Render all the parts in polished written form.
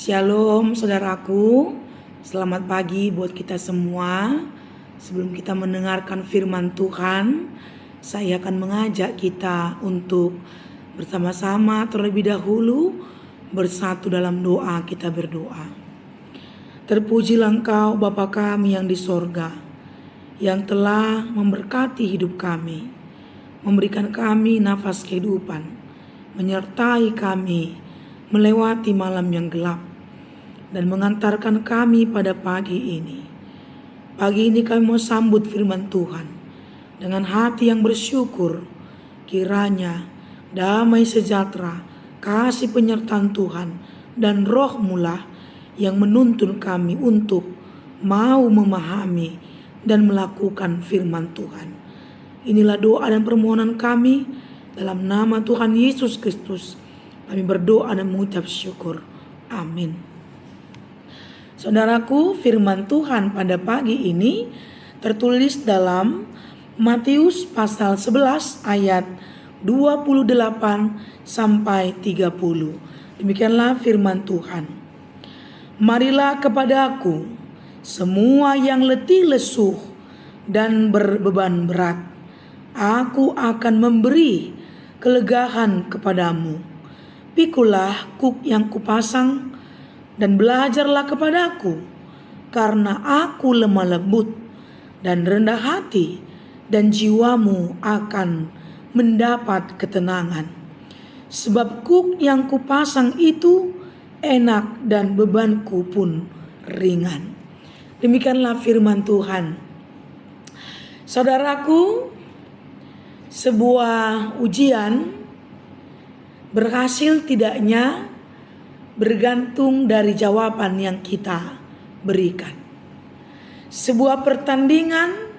Shalom saudaraku, selamat pagi buat kita semua. Sebelum kita mendengarkan firman Tuhan, saya akan mengajak kita untuk bersama-sama terlebih dahulu bersatu dalam doa. Kita berdoa. Terpujilah Engkau Bapa kami yang di sorga, yang telah memberkati hidup kami, memberikan kami nafas kehidupan, menyertai kami melewati malam yang gelap, dan mengantarkan kami pada pagi ini. Pagi ini kami mau sambut firman Tuhan dengan hati yang bersyukur. Kiranya damai sejahtera, kasih penyertaan Tuhan dan Roh-Mu lah yang menuntun kami untuk mau memahami dan melakukan firman Tuhan. Inilah doa dan permohonan kami dalam nama Tuhan Yesus Kristus. Kami berdoa dan mengucap syukur. Amin. Saudaraku, firman Tuhan pada pagi ini tertulis dalam Matius pasal 11 ayat 28 sampai 30. Demikianlah firman Tuhan. Marilah kepadaku semua yang letih lesuh dan berbeban berat. Aku akan memberi kelegaan kepadamu. Pikulah kuk yang kupasang dan belajarlah kepadaku, karena aku lemah lembut dan rendah hati, dan jiwamu akan mendapat ketenangan. Sebab kuk yang kupasang itu enak dan bebanku pun ringan. Demikianlah firman Tuhan. Saudaraku, sebuah ujian berhasil tidaknya bergantung dari jawaban yang kita berikan. Sebuah pertandingan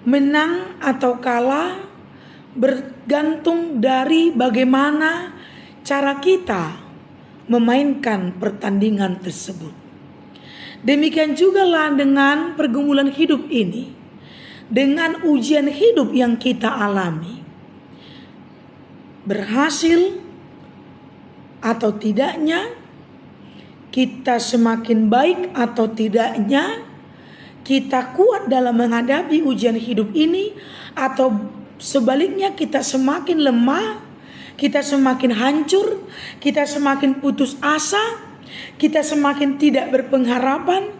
menang atau kalah bergantung dari bagaimana cara kita memainkan pertandingan tersebut. Demikian juga lah dengan pergumulan hidup ini, dengan ujian hidup yang kita alami. Berhasil atau tidaknya, kita semakin baik atau tidaknya, kita kuat dalam menghadapi ujian hidup ini, atau sebaliknya kita semakin lemah, kita semakin hancur, kita semakin putus asa, kita semakin tidak berpengharapan.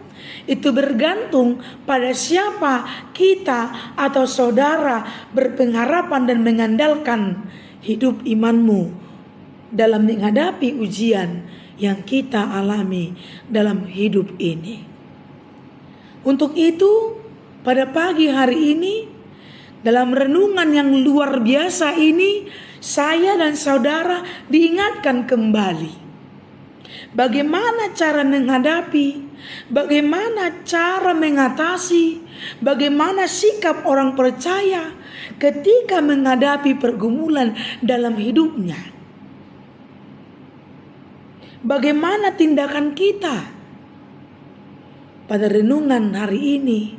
Itu bergantung pada siapa kita atau saudara berpengharapan dan mengandalkan hidup imanmu dalam menghadapi ujian yang kita alami dalam hidup ini. Untuk itu, pada pagi hari ini, dalam renungan yang luar biasa ini, saya dan saudara diingatkan kembali bagaimana cara menghadapi, bagaimana cara mengatasi, bagaimana sikap orang percaya ketika menghadapi pergumulan dalam hidupnya. Bagaimana tindakan kita? Pada renungan hari ini,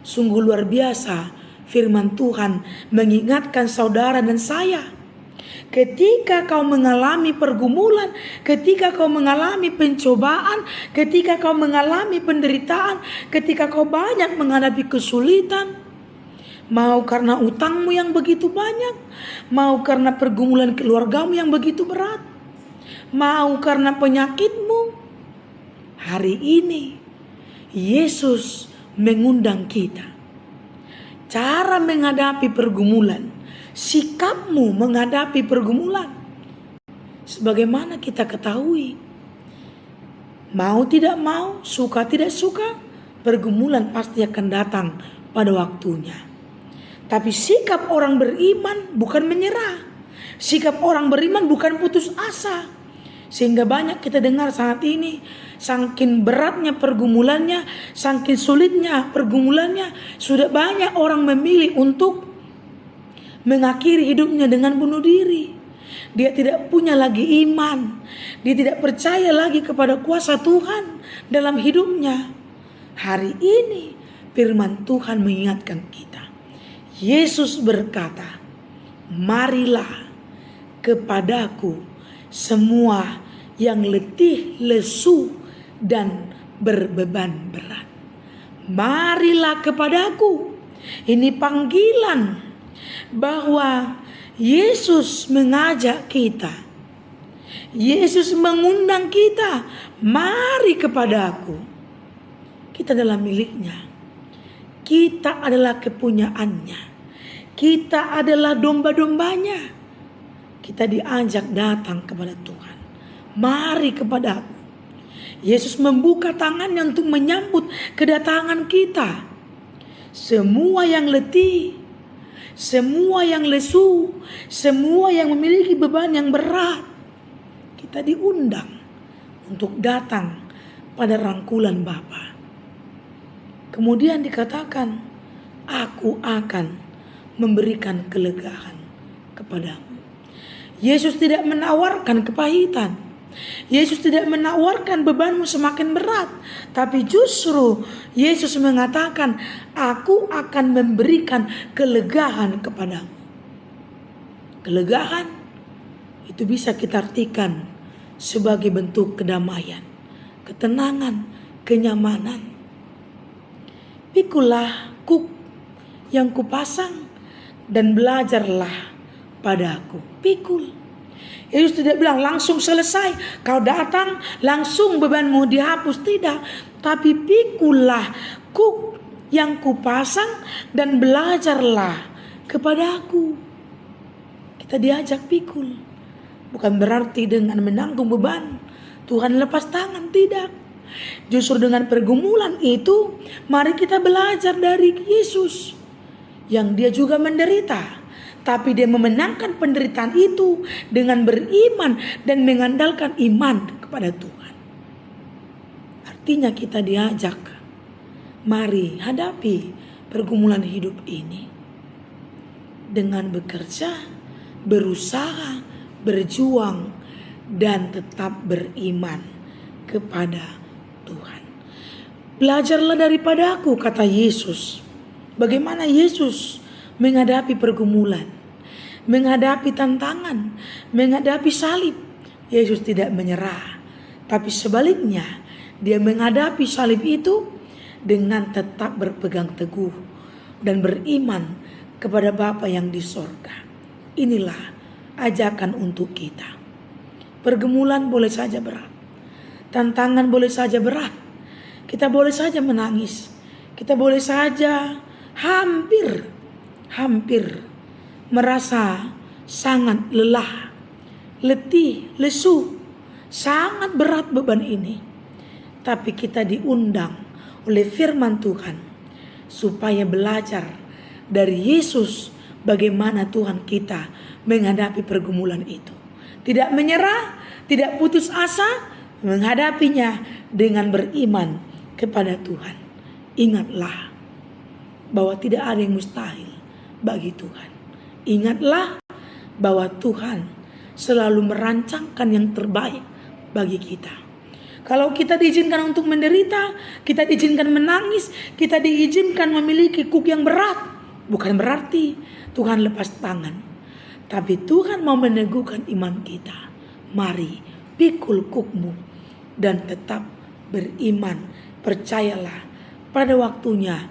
sungguh luar biasa firman Tuhan mengingatkan saudara dan saya. Ketika kau mengalami pergumulan, ketika kau mengalami pencobaan, ketika kau mengalami penderitaan, ketika kau banyak menghadapi kesulitan, mau karena utangmu yang begitu banyak, mau karena pergumulan keluargamu yang begitu berat, mau karena penyakitmu, hari ini Yesus mengundang kita. Cara menghadapi pergumulan, sikapmu menghadapi pergumulan. Sebagaimana kita ketahui, mau tidak mau, suka tidak suka, pergumulan pasti akan datang pada waktunya. Tapi sikap orang beriman bukan menyerah. Sikap orang beriman bukan putus asa. Sehingga banyak kita dengar saat ini, saking beratnya pergumulannya, saking sulitnya pergumulannya, sudah banyak orang memilih untuk mengakhiri hidupnya dengan bunuh diri. Dia tidak punya lagi iman, dia tidak percaya lagi kepada kuasa Tuhan dalam hidupnya. Hari ini firman Tuhan mengingatkan kita. Yesus berkata, marilah kepadaku semua yang letih, lesu, dan berbeban berat. Marilah kepadaku. Ini panggilan bahwa Yesus mengajak kita. Yesus mengundang kita, mari kepadaku. Kita adalah miliknya. Kita adalah kepunyaannya. Kita adalah domba-dombanya. Kita diajak datang kepada Tuhan. Mari kepadaku. Yesus membuka tangannya untuk menyambut kedatangan kita. Semua yang letih, semua yang lesu, semua yang memiliki beban yang berat, kita diundang untuk datang pada rangkulan Bapa. Kemudian dikatakan, aku akan memberikan kelegaan kepadamu. Yesus tidak menawarkan kepahitan. Yesus tidak menawarkan bebanmu semakin berat, tapi justru Yesus mengatakan, aku akan memberikan kelegaan kepadamu. Kelegaan itu bisa kita artikan sebagai bentuk kedamaian, ketenangan, kenyamanan. Pikulah kuk yang kupasang dan belajarlah padaku. Pikul. Yesus tidak bilang langsung selesai, kau datang langsung bebanmu dihapus, tidak. Tapi pikulah kuk yang kupasang dan belajarlah kepadaku. Kita diajak pikul. Bukan berarti dengan menanggung beban Tuhan lepas tangan, tidak. Justru dengan pergumulan itu, mari kita belajar dari Yesus yang dia juga menderita. Tapi dia memenangkan penderitaan itu dengan beriman dan mengandalkan iman kepada Tuhan. Artinya kita diajak, mari hadapi pergumulan hidup ini dengan bekerja, berusaha, berjuang, dan tetap beriman kepada Tuhan. Belajarlah daripada aku, kata Yesus. Bagaimana Yesus menghadapi pergumulan, menghadapi tantangan, menghadapi salib. Yesus tidak menyerah, tapi sebaliknya dia menghadapi salib itu dengan tetap berpegang teguh dan beriman kepada Bapa yang di sorga. Inilah ajakan untuk kita. Pergumulan boleh saja berat, tantangan boleh saja berat, kita boleh saja menangis, kita boleh saja hampir merasa sangat lelah, letih, lesu, sangat berat beban ini. Tapi kita diundang oleh firman Tuhan supaya belajar dari Yesus bagaimana Tuhan kita menghadapi pergumulan itu. Tidak menyerah, tidak putus asa, menghadapinya dengan beriman kepada Tuhan. Ingatlah bahwa tidak ada yang mustahil bagi Tuhan. Ingatlah bahwa Tuhan selalu merancangkan yang terbaik bagi kita. Kalau kita diizinkan untuk menderita, kita diizinkan menangis, kita diizinkan memiliki kuk yang berat, bukan berarti Tuhan lepas tangan. Tapi Tuhan mau meneguhkan iman kita. Mari pikul kukmu dan tetap beriman. Percayalah, pada waktunya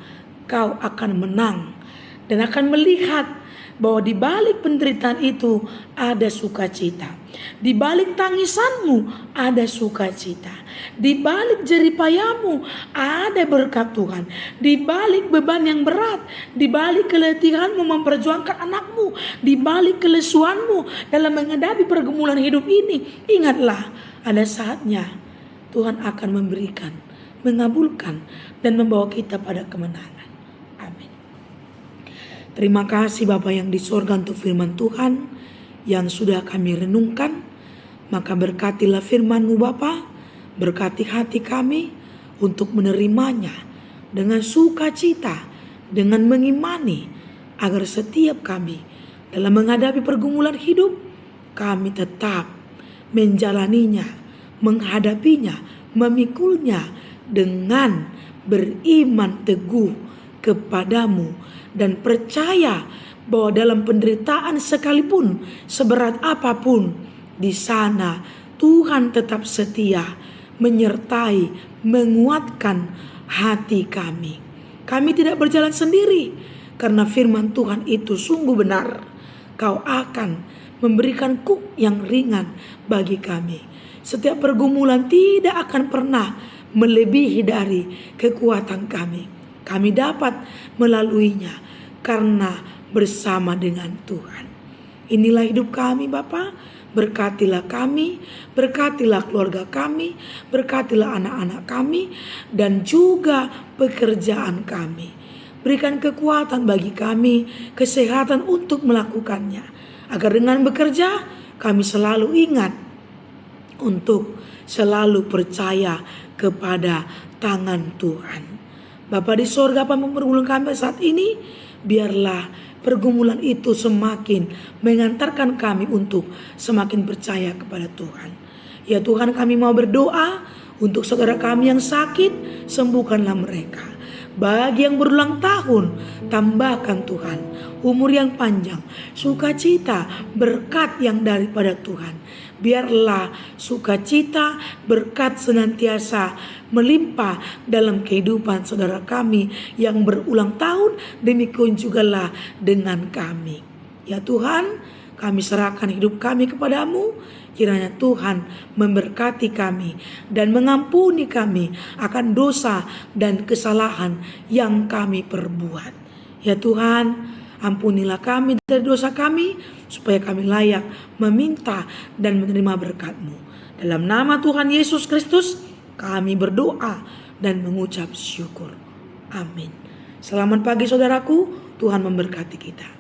kau akan menang dan akan melihat bahwa di balik penderitaan itu ada sukacita. Di balik tangisanmu ada sukacita. Di balik jeripayamu ada berkat Tuhan. Di balik beban yang berat, di balik keletihanmu memperjuangkan anakmu, di balik kelesuanmu dalam menghadapi pergumulan hidup ini, ingatlah ada saatnya Tuhan akan memberikan, mengabulkan dan membawa kita pada kemenangan. Terima kasih Bapa yang di sorga untuk firman Tuhan yang sudah kami renungkan. Maka berkatilah firman-Mu Bapa, berkati hati kami untuk menerimanya dengan sukacita, dengan mengimani, agar setiap kami dalam menghadapi pergumulan hidup, kami tetap menjalaninya, menghadapinya, memikulnya dengan beriman teguh kepadamu dan percaya bahwa dalam penderitaan sekalipun seberat apapun, di sana Tuhan tetap setia, menyertai, menguatkan hati kami. Kami tidak berjalan sendiri, karena firman Tuhan itu sungguh benar. Kau akan memberikan kuk yang ringan bagi kami. Setiap pergumulan tidak akan pernah melebihi dari kekuatan kami. Kami dapat melaluinya karena bersama dengan Tuhan. Inilah hidup kami, Bapa. Berkatilah kami, berkatilah keluarga kami, berkatilah anak-anak kami, dan juga pekerjaan kami. Berikan kekuatan bagi kami, kesehatan untuk melakukannya. Agar dengan bekerja, kami selalu ingat untuk selalu percaya kepada tangan Tuhan. Bapa di sorga, apa yang mempergulung kami saat ini, biarlah pergumulan itu semakin mengantarkan kami untuk semakin percaya kepada Tuhan. Ya Tuhan, kami mau berdoa untuk saudara kami yang sakit, sembuhkanlah mereka. Bagi yang berulang tahun, tambahkan Tuhan umur yang panjang, sukacita, berkat yang daripada Tuhan. Biarlah sukacita, berkat senantiasa melimpah dalam kehidupan saudara kami yang berulang tahun, demikian jugalah dengan kami. Ya Tuhan, kami serahkan hidup kami kepadamu. Kiranya Tuhan memberkati kami dan mengampuni kami akan dosa dan kesalahan yang kami perbuat. Ya Tuhan, ampunilah kami dari dosa kami, supaya kami layak meminta dan menerima berkat-Mu. Dalam nama Tuhan Yesus Kristus, kami berdoa dan mengucap syukur. Amin. Selamat pagi saudaraku, Tuhan memberkati kita.